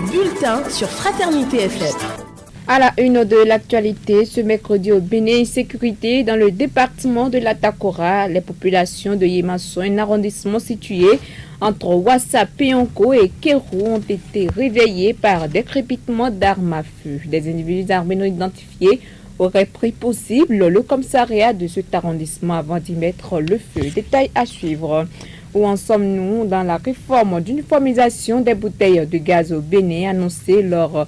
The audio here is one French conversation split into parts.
bulletin sur Fraternité FM. À la une de l'actualité, ce mercredi au Bénin, insécurité dans le département de l'Atakora. Les populations de Yemasso, un arrondissement situé entre Ouassa, Péonko et Kérou, ont été réveillées par des crépitements d'armes à feu. Des individus armés non identifiés auraient pris possible le commissariat de cet arrondissement avant d'y mettre le feu. Détail à suivre. Où en sommes-nous dans la réforme d'uniformisation des bouteilles de gaz au Bénin annoncée lors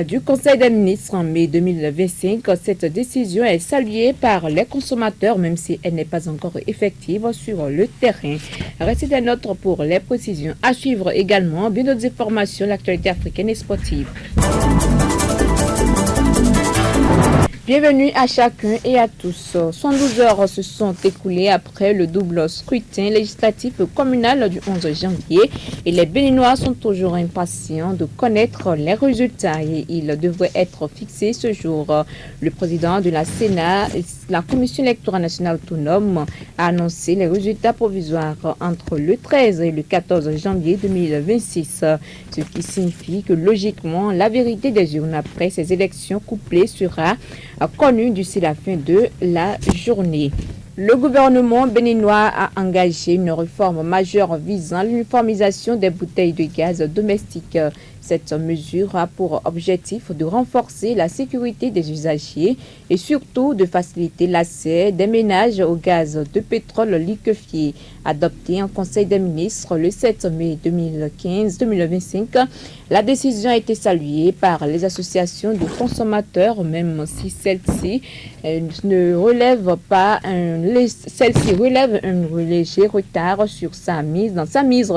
du Conseil des ministres en mai 2025. Cette décision est saluée par les consommateurs, même si elle n'est pas encore effective sur le terrain. Restez des notes pour les précisions. À suivre également bien d'autres informations, l'actualité africaine et sportive. Bienvenue à chacun et à tous. 112 heures se sont écoulées après le double scrutin législatif communal du 11 janvier et les Béninois sont toujours impatients de connaître les résultats et ils devraient être fixés ce jour. Le président de la Sénat, la Commission électorale nationale autonome, a annoncé les résultats provisoires entre le 13 et le 14 janvier 2026, ce qui signifie que logiquement la vérité des urnes après ces élections couplées sera connu d'ici la fin de la journée. Le gouvernement béninois a engagé une réforme majeure visant l'uniformisation des bouteilles de gaz domestiques. Cette mesure a pour objectif de renforcer la sécurité des usagers et surtout de faciliter l'accès des ménages au gaz de pétrole liquéfié. Adoptée en Conseil des ministres le 7 mai 2025, la décision a été saluée par les associations de consommateurs, même si celle-ci relève un léger retard dans sa mise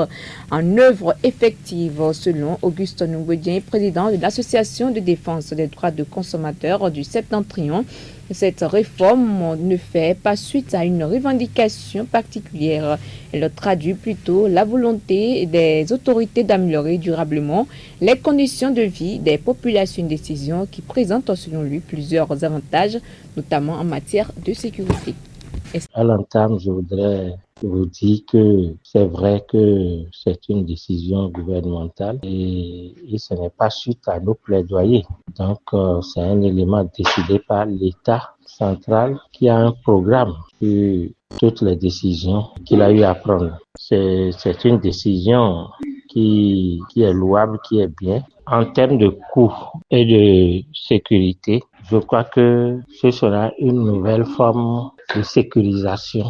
en œuvre effective, selon Auguste Ngoudien, président de l'Association de défense des droits de consommateurs du Septentrion. Cette réforme ne fait pas suite à une revendication particulière. Elle traduit plutôt la volonté des autorités d'améliorer durablement les conditions de vie des populations, une décision qui présente selon lui plusieurs avantages, notamment en matière de sécurité. À l'entame, je voudrais vous dire que c'est vrai que c'est une décision gouvernementale et ce n'est pas suite à nos plaidoyers. Donc, c'est un élément décidé par l'État central qui a un programme sur toutes les décisions qu'il a eu à prendre. C'est une décision qui est louable, qui est bien. En termes de coûts et de sécurité, je crois que ce sera une nouvelle forme de sécurisation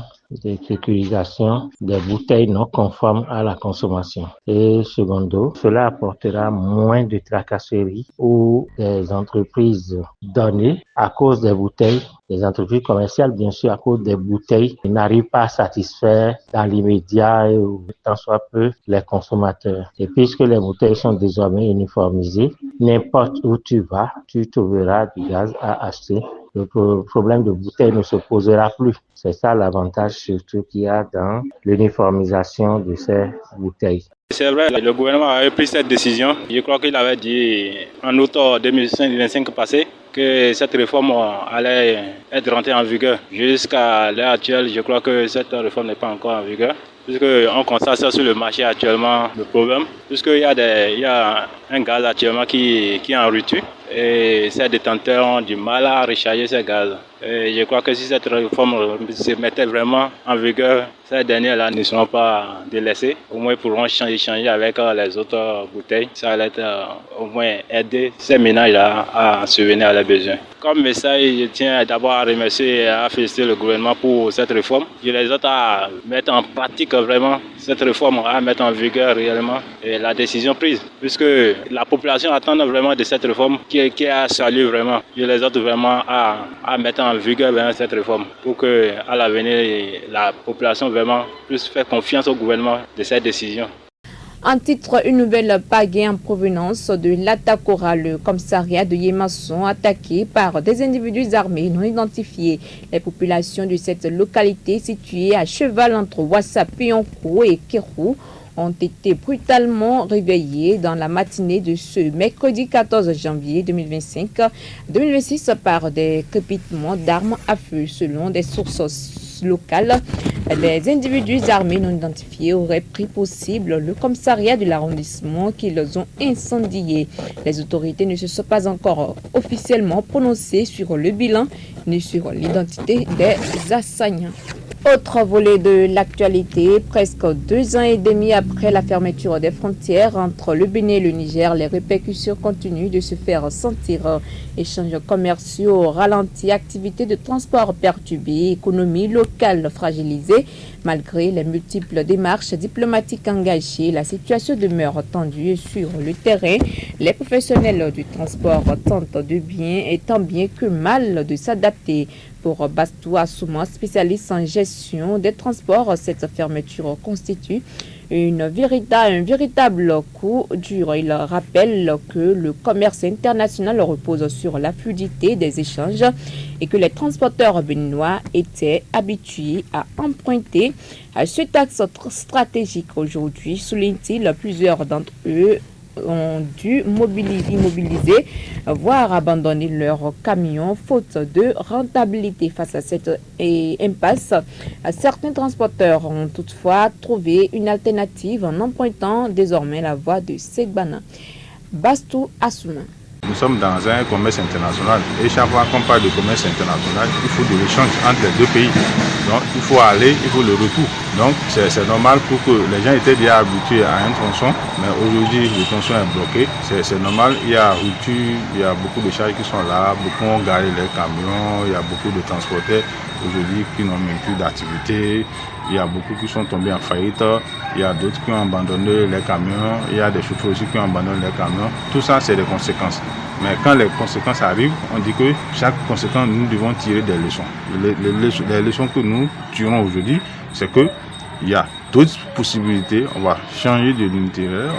des bouteilles non conformes à la consommation. Et secondo, cela apportera moins de tracasseries ou des entreprises données à cause des bouteilles, des entreprises commerciales bien sûr à cause des bouteilles qui n'arrivent pas à satisfaire dans l'immédiat ou tant soit peu les consommateurs. Et puisque les bouteilles sont désormais uniformisées, n'importe où tu vas, tu trouveras du gaz à acheter. Le problème de bouteilles ne se posera plus. C'est ça l'avantage surtout qu'il y a dans l'uniformisation de ces bouteilles. C'est vrai, le gouvernement avait pris cette décision. Je crois qu'il avait dit en août 2025 passé que cette réforme allait être rentrée en vigueur. Jusqu'à l'heure actuelle, je crois que cette réforme n'est pas encore en vigueur. Puisqu'on constate ça sur le marché actuellement, le problème. Puisqu'il y a un gaz actuellement qui est en rupture. Et ces détenteurs ont du mal à recharger ces gaz. Et je crois que si cette réforme se mettait vraiment en vigueur, ces derniers-là ne seront pas délaissés. Au moins, ils pourront échanger avec les autres bouteilles. Ça allait au moins aider ces ménages-là à subvenir à leurs besoins. Comme message, je tiens d'abord à remercier et à féliciter le gouvernement pour cette réforme. Je les autres à mettre en pratique vraiment cette réforme, à mettre en vigueur réellement et la décision prise. Puisque la population attend vraiment de cette réforme qui a salué vraiment. Je les autres vraiment à mettre en vigueur vraiment cette réforme pour que à l'avenir la population vraiment puisse faire confiance au gouvernement de cette décision. En titre, une nouvelle pagaie en provenance de l'Atakora, le commissariat de Yemasso, attaqué par des individus armés non identifiés. Les populations de cette localité située à cheval entre Ouassa, Péonko et Kérou ont été brutalement réveillées dans la matinée de ce mercredi 14 janvier 2026 par des crépitements d'armes à feu. Selon des sources locales, Des individus armés non identifiés auraient pris possible le commissariat de l'arrondissement qu'ils ont incendié. Les autorités ne se sont pas encore officiellement prononcées sur le bilan ni sur l'identité des assaillants. Autre volet de l'actualité, presque 2 ans et demi après la fermeture des frontières entre le Bénin et le Niger, les répercussions continuent de se faire sentir. Échanges commerciaux ralentis, activités de transport perturbées, économie locale fragilisée. Malgré les multiples démarches diplomatiques engagées, la situation demeure tendue sur le terrain. Les professionnels du transport tentent de bien et tant bien que mal de s'adapter. Pour Bastou Assouma, spécialiste en gestion des transports, cette fermeture constitue un véritable coup dur. Il rappelle que le commerce international repose sur la fluidité des échanges et que les transporteurs béninois étaient habitués à emprunter cet axe stratégique. Aujourd'hui, souligne-t-il, plusieurs d'entre eux ont dû immobiliser, voire abandonner leurs camions faute de rentabilité. Face à cette impasse, certains transporteurs ont toutefois trouvé une alternative en empruntant désormais la voie de Segbana. Bastou Assouma. Nous sommes dans un commerce international et chaque fois qu'on parle de commerce international, il faut de l'échange entre les deux pays. Donc il faut aller, il faut le retour. Donc c'est normal pour que les gens étaient déjà habitués à un tronçon, mais aujourd'hui le tronçon est bloqué. C'est normal, il y a rupture, il y a beaucoup de charges qui sont là, beaucoup ont garé les camions, il y a beaucoup de transporteurs aujourd'hui qui n'ont même plus d'activité. Il y a beaucoup qui sont tombés en faillite, il y a d'autres qui ont abandonné les camions, il y a des chauffeurs aussi qui ont abandonné les camions. Tout ça, c'est des conséquences. Mais quand les conséquences arrivent, on dit que chaque conséquence, nous devons tirer des leçons. Les leçons que nous tirons aujourd'hui, c'est qu'il y a d'autres possibilités. On va changer de l'intérieur,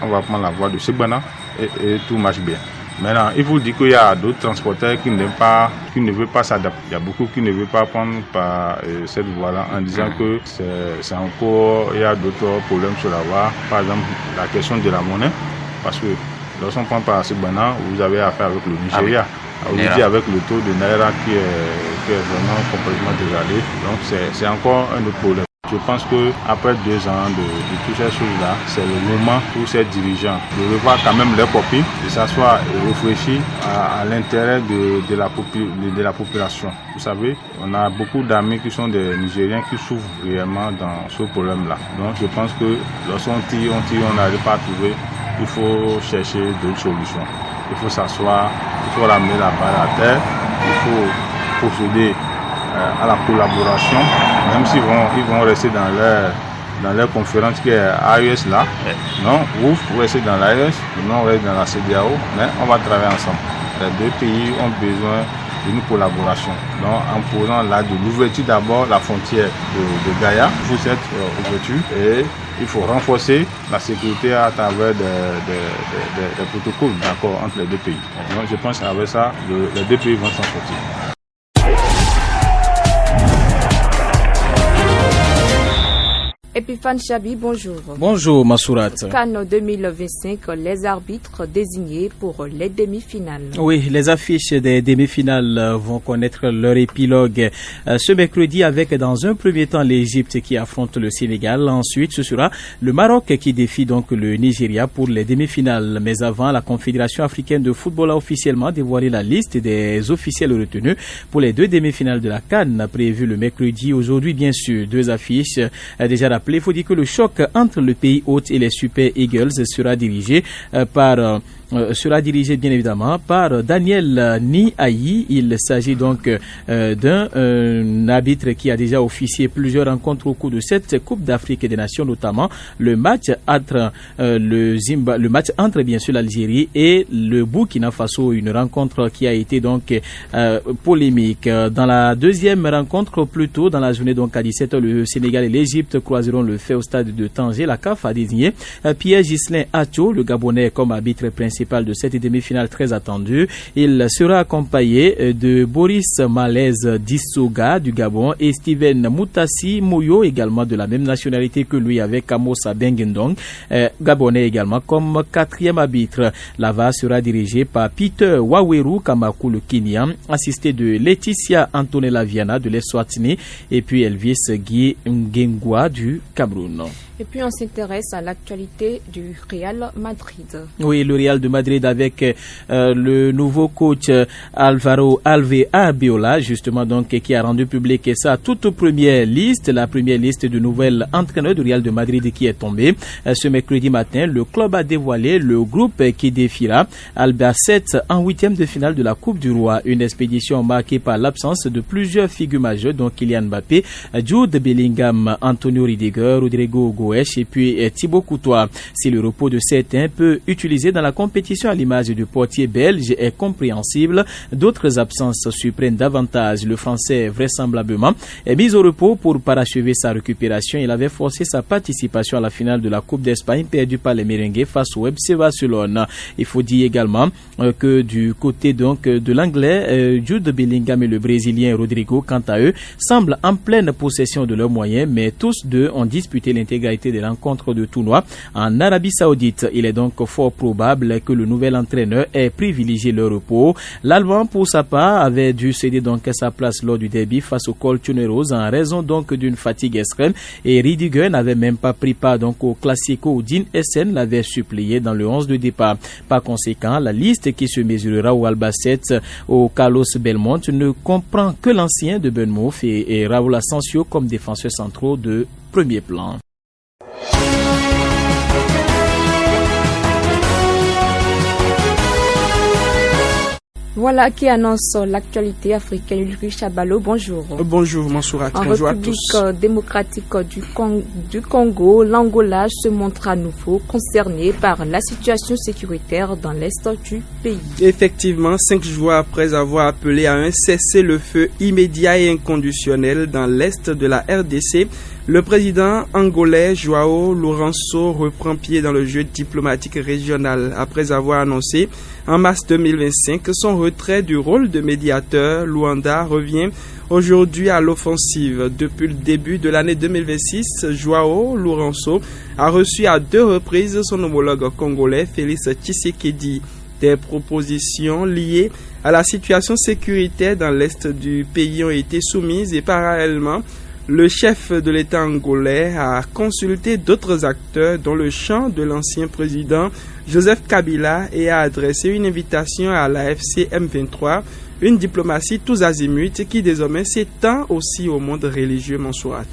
on va prendre la voie de Segbana et tout marche bien. Maintenant, il faut dire qu'il y a d'autres transporteurs qui ne veulent pas s'adapter. Il y a beaucoup qui ne veulent pas prendre par cette voie-là en disant que c'est encore, il y a d'autres problèmes sur la voie. Par exemple, la question de la monnaie, parce que lorsqu'on prend par Segbana, vous avez affaire avec le Nigeria. Aujourd'hui, avec le taux de Naira qui est vraiment complètement dégradé, donc c'est encore un autre problème. Je pense qu'après 2 ans de toutes ces choses-là, c'est le moment pour ces dirigeants de revoir quand même leurs copies, de s'asseoir et réfléchir à l'intérêt de la population. Vous savez, on a beaucoup d'amis qui sont des Nigériens qui souffrent réellement dans ce problème-là. Donc je pense que lorsqu'on tire, on n'arrive pas à trouver, il faut chercher d'autres solutions. Il faut s'asseoir, il faut ramener la balle à terre, il faut procéder à la collaboration, même s'ils vont rester dans leur conférence qui est AES là. Non, vous restez dans l'AES, nous on reste dans la CEDEAO, mais on va travailler ensemble. Les deux pays ont besoin d'une collaboration. Donc en posant là de l'ouverture d'abord, la frontière de Gaïa, pour cette ouverture, et il faut renforcer la sécurité à travers des protocoles d'accord entre les deux pays. Donc je pense qu'avec ça, les deux pays vont s'en sortir. Epiphane Chabi, bonjour. Bonjour Massourat. CAN 2025, les arbitres désignés pour les demi-finales. Oui, les affiches des demi-finales vont connaître leur épilogue ce mercredi avec dans un premier temps l'Égypte qui affronte le Sénégal. Ensuite, ce sera le Maroc qui défie donc le Nigeria pour les demi-finales. Mais avant, la Confédération africaine de football a officiellement dévoilé la liste des officiels retenus pour les 2 demi-finales de la CAN prévues le mercredi. Aujourd'hui, bien sûr, 2 affiches déjà rappelées. Il faut dire que le choc entre le pays hôte et les Super Eagles sera dirigé bien évidemment par Daniel Niayi. Il s'agit donc d'un arbitre qui a déjà officié plusieurs rencontres au cours de cette Coupe d'Afrique des Nations, notamment le match entre bien sûr l'Algérie et le Burkina Faso, une rencontre qui a été donc polémique. Dans la deuxième rencontre, plus tôt dans la journée donc à 17h, le Sénégal et l'Égypte croiseront le fait au stade de Tanger. La CAF a désigné Pierre Ghislain Acho, le Gabonais, comme arbitre principal principal de cette demi-finale très attendue. Il sera accompagné de Boris Malaise Dissoga du Gabon et Steven Moutassi Moyo, également de la même nationalité que lui, avec Amosa Bengendong, gabonais également, comme quatrième arbitre. La VAR sera dirigée par Peter Waweru Kamaku, le Kenyan, assisté de Laetitia Antonella Viana de l'Eswatini et puis Elvis Guy Ngengwa du Cameroun. Et puis on s'intéresse à l'actualité du Real Madrid. Oui, le Real de Madrid avec le nouveau coach Alvaro Arbeloa, justement, donc, qui a rendu public sa toute première liste, la première liste de nouvel entraîneur du Real de Madrid qui est tombée. Ce mercredi matin, le club a dévoilé le groupe qui défiera Albacete en huitième de finale de la Coupe du Roi. Une expédition marquée par l'absence de plusieurs figures majeures, dont Kylian Mbappé, Jude Bellingham, Antonio Rudiger, Rodrigo Goes et puis Thibaut Courtois. Si le repos de certains peut utiliser dans la compétition à l'image du portier belge est compréhensible, d'autres absences surprennent davantage. Le Français, vraisemblablement, est mis au repos pour parachever sa récupération. Il avait forcé sa participation à la finale de la Coupe d'Espagne perdue par les Merengues face au FC Barcelone. Il faut dire également que du côté donc de l'Anglais, Jude Bellingham et le Brésilien Rodrigo, quant à eux, semblent en pleine possession de leurs moyens, mais tous deux ont disputé l'intégralité des rencontres de tournoi en Arabie Saoudite. Il est donc fort probable que le nouvel entraîneur ait privilégié le repos. L'Allemand, pour sa part, avait dû céder donc sa place lors du derby face au Colchoneros en raison donc d'une fatigue extrême, et Rudiger n'avait même pas pris part donc au Classico où Dean Essen l'avait suppléé dans le 11 de départ. Par conséquent, la liste qui se mesurera au Albacete au Carlos Belmont ne comprend que l'ancien de Bournemouth et Raúl Asensio comme défenseurs centraux de premier plan. Voilà qui annonce l'actualité africaine. Ulrich Abalo, bonjour. Bonjour Mansourat, bonjour à tous. En République démocratique du Congo, l'Angola se montre à nouveau concerné par la situation sécuritaire dans l'est du pays. Effectivement, 5 jours après avoir appelé à un cessez-le-feu immédiat et inconditionnel dans l'est de la RDC, le président angolais João Lourenço reprend pied dans le jeu diplomatique régional. Après avoir annoncé en mars 2025 son retrait du rôle de médiateur, Luanda revient aujourd'hui à l'offensive. Depuis le début de l'année 2026, João Lourenço a reçu à 2 reprises son homologue congolais Félix Tshisekedi. Des propositions liées à la situation sécuritaire dans l'est du pays ont été soumises et parallèlement, le chef de l'État angolais a consulté d'autres acteurs dans le champ de l'ancien président Joseph Kabila et a adressé une invitation à l'AFC M23, une diplomatie tous azimuts qui désormais s'étend aussi au monde religieux Mansourat.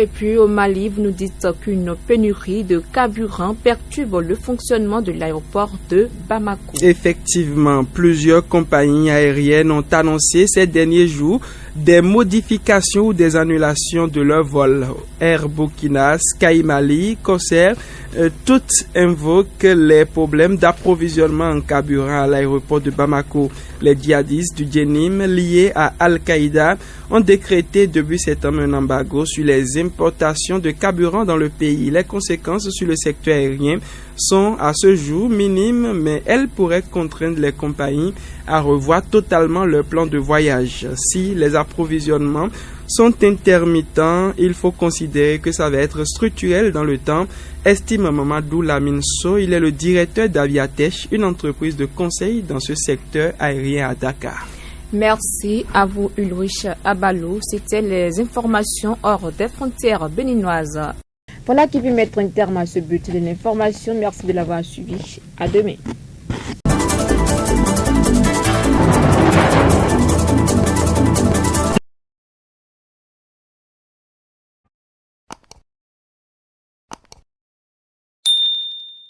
Et puis au Mali, vous nous dites qu'une pénurie de carburant perturbe le fonctionnement de l'aéroport de Bamako. Effectivement, plusieurs compagnies aériennes ont annoncé ces derniers jours des modifications ou des annulations de leurs vols. Air Burkina, Sky Mali, Corsair, toutes invoquent les problèmes d'approvisionnement en carburant à l'aéroport de Bamako. Les djihadistes du Djenim liés à Al-Qaïda ont décrété depuis septembre un embargo sur les importations de carburant dans le pays. Les conséquences sur le secteur aérien sont à ce jour minimes, mais elles pourraient contraindre les compagnies à revoir totalement leur plan de voyage. Si les approvisionnements sont intermittents, il faut considérer que ça va être structurel dans le temps, estime Mamadou Laminso. Il est le directeur d'Aviatech, une entreprise de conseil dans ce secteur aérien à Dakar. Merci à vous Ulrich Abalo. C'était les informations hors des frontières béninoises. Voilà qui peut mettre un terme à ce but de l'information. Merci de l'avoir suivi. À demain.